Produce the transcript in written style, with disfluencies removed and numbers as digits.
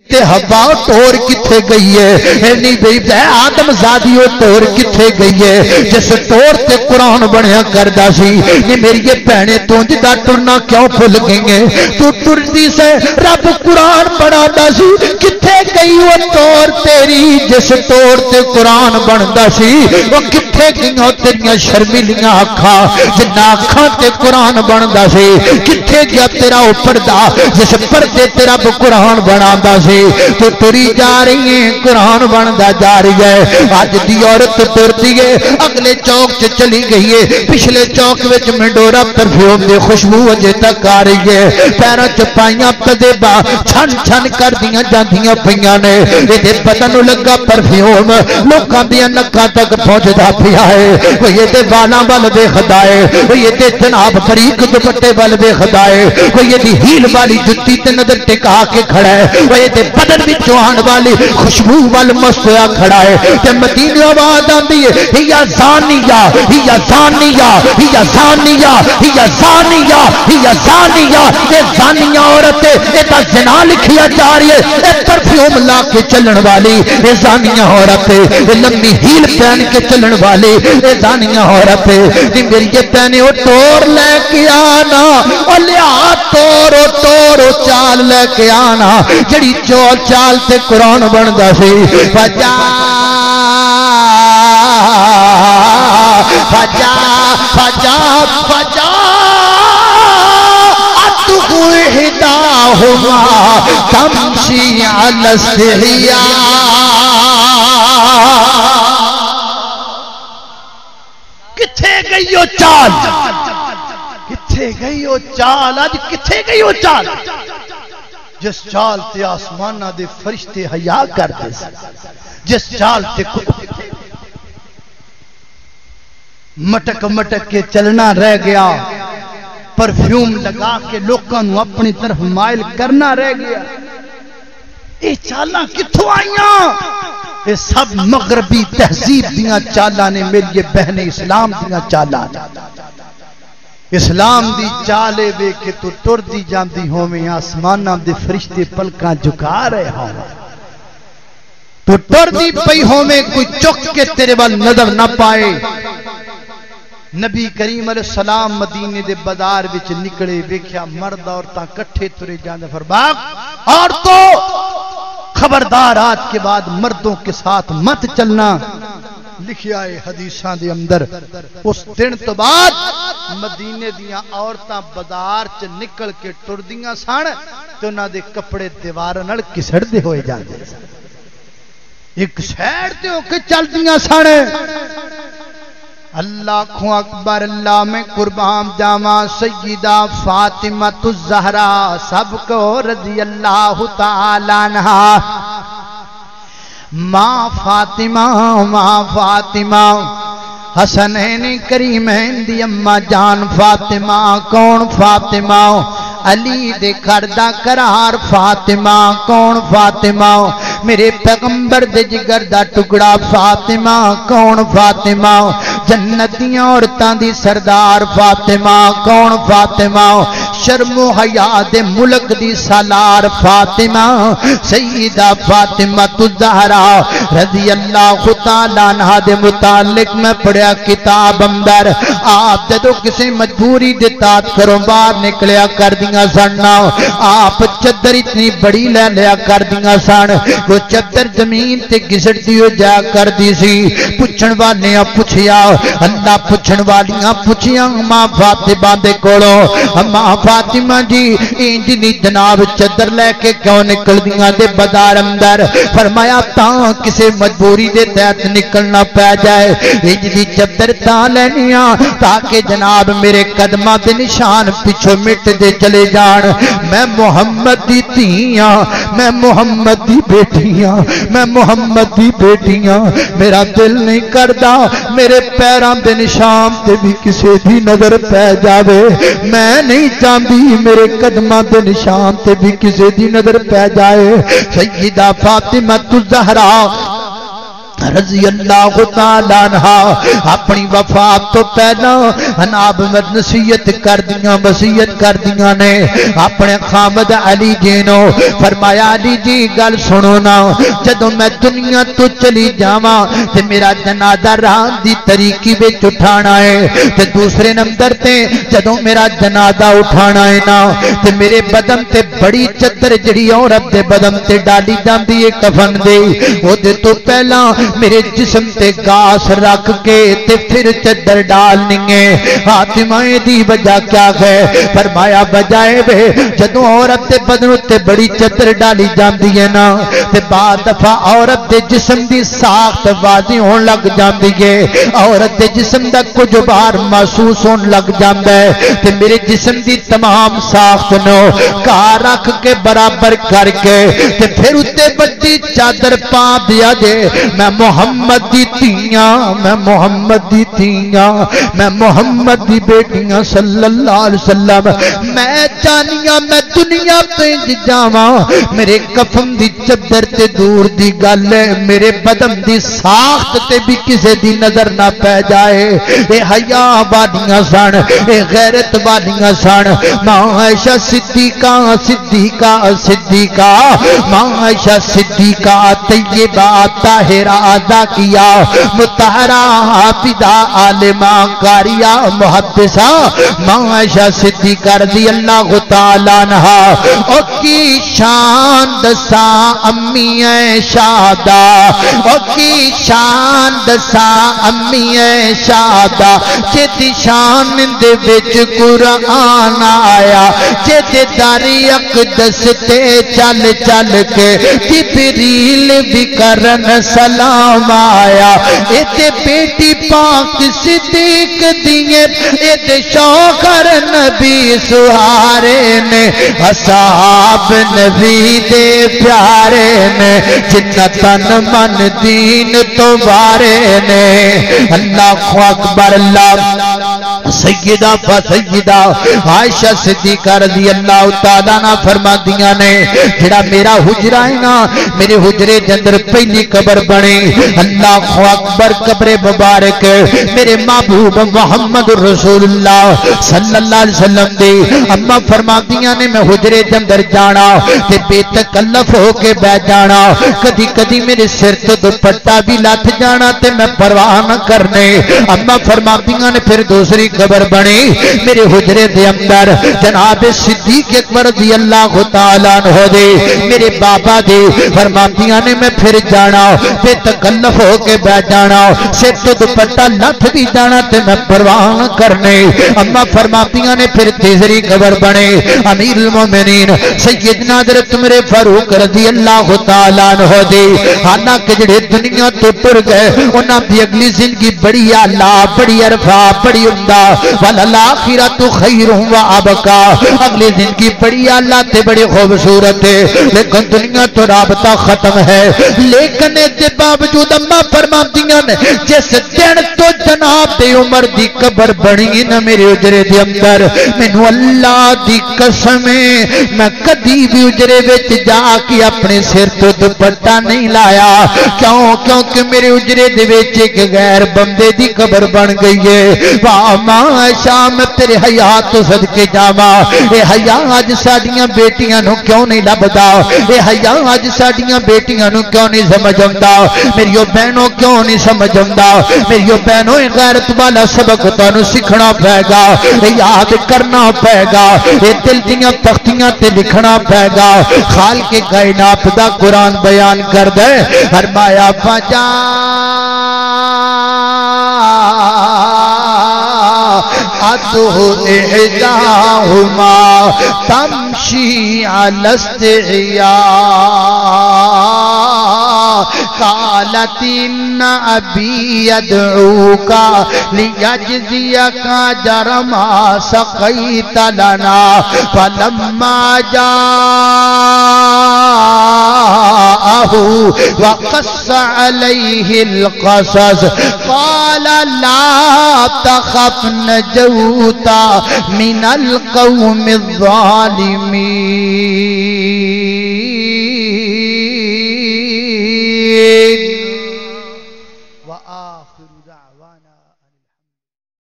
تے ہوا ٹور کتھے گئی ہے نہیں بھئی آدم زادی وہ ٹور کتھے گئی ہے جس ٹور تے قرآن بنیا کردا سی نہیں میری یہ بہنے تو جدا ٹرنا کیوں بھول گئی ہے تو ٹردی سے رب قرآن بنادا سی کتھے گئی وہ ٹور تیری جس ٹور تے قرآن بندا سی وہ کتھے گئیاں تیریاں شرمیلیاں اکھاں جنہ اکھاں تے قرآن بندا سی کتھے گیا تیرا اوپر دا جس پردے تیرا قرآن بنادا سی تو تری جا رہی ہے قرآن بندا جا رہی ہے اج دی عورت ٹرتی ہے اگلے چوک سے چلی گئی ہے پچھلے چوک وچ منڈورا پرفیوم دی خوشبو اجے تک آ رہی ہے پیراں چ پائیاں تجربہ چھن چھن کر دیاں جاندیاں پیاں نے اے بدن نوں لگا پرفیوم لوکاں دی نکاں تک پہنچدا پیا ہے وہ یہ تے والاں ول ویکھدا ہے وہ یہ تے جناب فریق دوپٹے ول ویکھدا ہے وہ یہ دی ہیل والی جُتی تے نظر ٹکا کے کھڑا ہے وہ یہ تے بدن وچ آن والی خوشبو ول مست ہویا کھڑا ہے تے مدینے آواز آندی ہے ہیا زانیہ ہیا زانیہ ہیا زانیہ ہیا زانیہ ہیا زانیہ یہ زانیہ عورت ہے اے تا زنا لکھیا جا رہی ہے اے پرفیوم لا کے چلن والی اے زانیہ عورت ہے اے لمبی ہیل پہن کے چلن والی اے زانیہ عورت ہے تے میری یہ پہنے او ٹور لے کے آنا او لیا ٹور چال لے کے آنا جڑی چال تے قرآن بندا سی فجا فجا فجا فجا اتقو احداہما تمشی علی السحیا کتھے گئی وہ چال کتھے گئی وہ چال آج کتھے گئی وہ چال جس چال تے آسمانہ دے فرشتے حیا کر دے جس چال تے مٹک مٹک کے چلنا رہ گیا پرفیوم لگا کے لوکاں نو اپنی طرف مائل کرنا رہ گیا اے چالاں کتھوں آئیاں اے سب مغربی تہذیب دیاں چالاں نے میری بہن اسلام دیاں چالاں اسلام دی چالے بے کہ تو ٹر دی جاندی ہوویں آسماناں دے فرشتے پلکاں جھکا رہے ہوں تو ٹر دی پئی ہوویں کوئی چک کے تیرے وال نظر نہ پائے نبی کریم علیہ السلام مدینے دے بازار وچ نکلے ویکھیا مرد عورتاں کٹھے ترے جاندے فرمایا عورتوں خبردار آج کے بعد مردوں کے ساتھ مت چلنا لکھیا ہے حدیثاں دے اندر اس دن تو بعد مدینے دیاں عورتاں بازار چ نکل کے ٹردیاں سن تے انہاں دے کپڑے دیواراں نال کسڑدے ہوئے جاندے سن ایک سائیڈ تے ہو کے چلدیاں سن اللہ کو اکبر اللہ میں قربان جاواں سیدہ فاطمہ الزہرا سب کو رضی اللہ تعالی عنہا ماں فاطمہ حسنین کریمین دی اماں جان فاطمہ کون فاطمہ علی دے گھر دا قرار فاطمہ کون فاطمہ میرے پیغمبر دے جگر دا ٹکڑا فاطمہ کون فاطمہ جنتیاں عورتاں دی سردار فاطمہ کون فاطمہ شرم و حیا دے ملک دی سالار فاطمہ سیدہ فاطمہ الزہرا رضی اللہ تعالی عنہا دے متعلق میں پڑھیا کتاب اندر آپ جدو کسی مجبوری دے تات کرو باہر نکلیا کر دیاں سن آپ چادر اتنی بڑی لے لیا کر دیاں سن وہ چادر زمین تے گھسڑتی ہو جا کر دی سی پوچھن والیاں پوچھیا اللہ پوچھن والیاں پوچھیاں ماں فاطمہ دے کولو ماں فاطمہ جی انج دی جناب چادر لے کے کیوں نکل دیاں دے بازار اندر فرمایا تاں کسے مجبوری دے تحت نکلنا پہ جائے انج دی چادر تاں لینیاں تاکہ جناب میرے قدماں دے نشان پیچھے مٹ دے چلے جان میں محمد دی تیاں میں محمد دی بیٹیاں میں محمد دی بیٹیاں میرا دل نہیں کردا میرے پیراں دے نشان تے بھی کسے دی نظر پہ جاوے میں نہیں چاہتی میرے قدماں دے نشان تے بھی کسے دی نظر پہ جائے سیدہ فاطمہ الزہرا رضی اللہ تعالی عنہ اپنی وفات تو پہلا اناب نصیحت کر دیاں وصیت کر دیاں نے اپنے خامد علی جی نو فرمایا علی جی گل سنو نا جدوں میں دنیا تو چلی جاواں تے میرا جنازہ راہ دی طریقی وچ اٹھانا ہے تے دوسرے نمبر تے جدوں میرا جنازہ اٹھانا ہے نا تے میرے بدن تے بڑی چادر جڑی عورت دے بدن تے ڈالی جاندی ہے کفن دے او دے تو پہلا میرے جسم تے گاس رکھ کے تے پھر چادر ڈالنی ہے حاتمہ دی وجہ کیا ہے فرمایا بجائے بے جدوں عورت دے بدن تے بڑی چادر ڈالی جاندی ہے نا تے بعد دفعہ عورت دے جسم دی ساخت واضح ہون لگ جاندی ہے عورت دے جسم دا کچھ بار محسوس ہون لگ جاندا ہے تے میرے جسم دی تمام ساخت نو کار رکھ کے برابر کر کے تے پھر اتے بڑی چادر پا دیا جے میں محمد دی تیاں میں محمد دی تیاں میں محمد دی بیٹیاں صلی اللہ علیہ وسلم میں جانیاں میں دنیا تے جاواں میرے کفن دی چادر تے دور دی گل ہے میرے بدن دی ساخت تے بھی کسے دی نظر نہ پہ جائے اے حیا والیاں سن اے غیرت والیاں سن ماں عائشہ صدیقہ صدیقہ صدیقہ ماں عائشہ صدیقہ طیبہ طاہرہ ذاکیہ مطہرہ حافظہ عالمہ قاریہ محدثہ ماں عائشہ صدیقہ رضی اللہ تعالی عنہا او کی شان دساں امی شادہ او کی شان دساں امی شادہ جیتی شان دے وچ قرآن آیا جیتے داری اقدس تے چل چل کے جبریل بھی کرن سلام آیا ایتے بیٹی پاک صدیق دیئے ایتے شوخر نبی سہارے نے اصحاب نبی دے پیارے نے جنتن من دین تو بارے نے اللہ اکبر اللہ سیدہ فسیدہ عائشہ صدیقہ رضی اللہ تعالیٰ عنہ فرما دیا نے جڑا میرا حجرہ ہے نا میرے حجرے دے اندر پہلی قبر بنے اللہ اکبر قبر مبارک میرے محبوب محمد رسول اللہ صلی اللہ علیہ وسلم دے اما فرما دیا نے میں حجرے دے اندر جانا تے بے تکلف ہو کے بیٹھ جانا کدی کدی میرے سر تو دوپٹہ بھی لٹ جانا تے میں پرواہ نہ کرنے اما فرما دیا نے پھر دوسری قبر بنی میرے حجرے دے اندر جناب صدیق اکبر رضی اللہ تعالیٰ عنہ دے میرے بابا دے فرماتیاں نے میں پھر جانا بے تکلف ہو کے بیٹھ جانا سر تو دوپٹہ لٹ بھی جانا تے میں پرواہ نہ کرنے اما فرماتیاں نے پھر تیسری قبر بنے امیر المومنین سیدنا حضرت عمر فاروق رضی اللہ تعالیٰ عنہ دے حالانکہ جڑے دنیا تو ٹر گئے انہاں دی اگلی زندگی بڑی اعلیٰ بڑی عرفہ بڑی عمدہ والآخرۃ خیر و ابقا اگلی زندگی بڑی اعلیٰ تے بڑی خوبصورت ہے لیکن دنیا تو رابطہ ختم ہے لیکن اس کے باوجود اما فرماندیاں نے جس دن تو جناب دے عمر دی قبر بنی نا میرے حجرے دے اندر مینوں اللہ دی قسم میں کدی بھی حجرے وچ جا کے اپنے سر تو دوپٹہ نہیں لایا کیونکہ میرے حجرے دے وچ ایک غیر بندے دی قبر بن گئی ہے واہ ماں شام تیرے حیا تو صدقے جاواں اے حیا اج ساڈیاں بیٹیاں نو کیوں نہیں لبدا اے حیا اج ساڈیاں بیٹیاں نو کیوں نہیں سمجھ آندا میریو بہنوں کیوں نہیں سمجھ آندا میریو بہنوں غیرت والا سبق تانوں سیکھنا پے گا یاد کرنا پے گا اے دل دیاں تختیاں تے لکھنا پے گا خالق کائنات دا قرآن بیان کر دے فرمایا فجا احداهما تمشي على استحياء قالت ان ابي يدعوك ليجزيك اجر ما سقيت لنا فلما جاءه وقص عليه القصص قال لا تخف نجوت من القوم الظالمين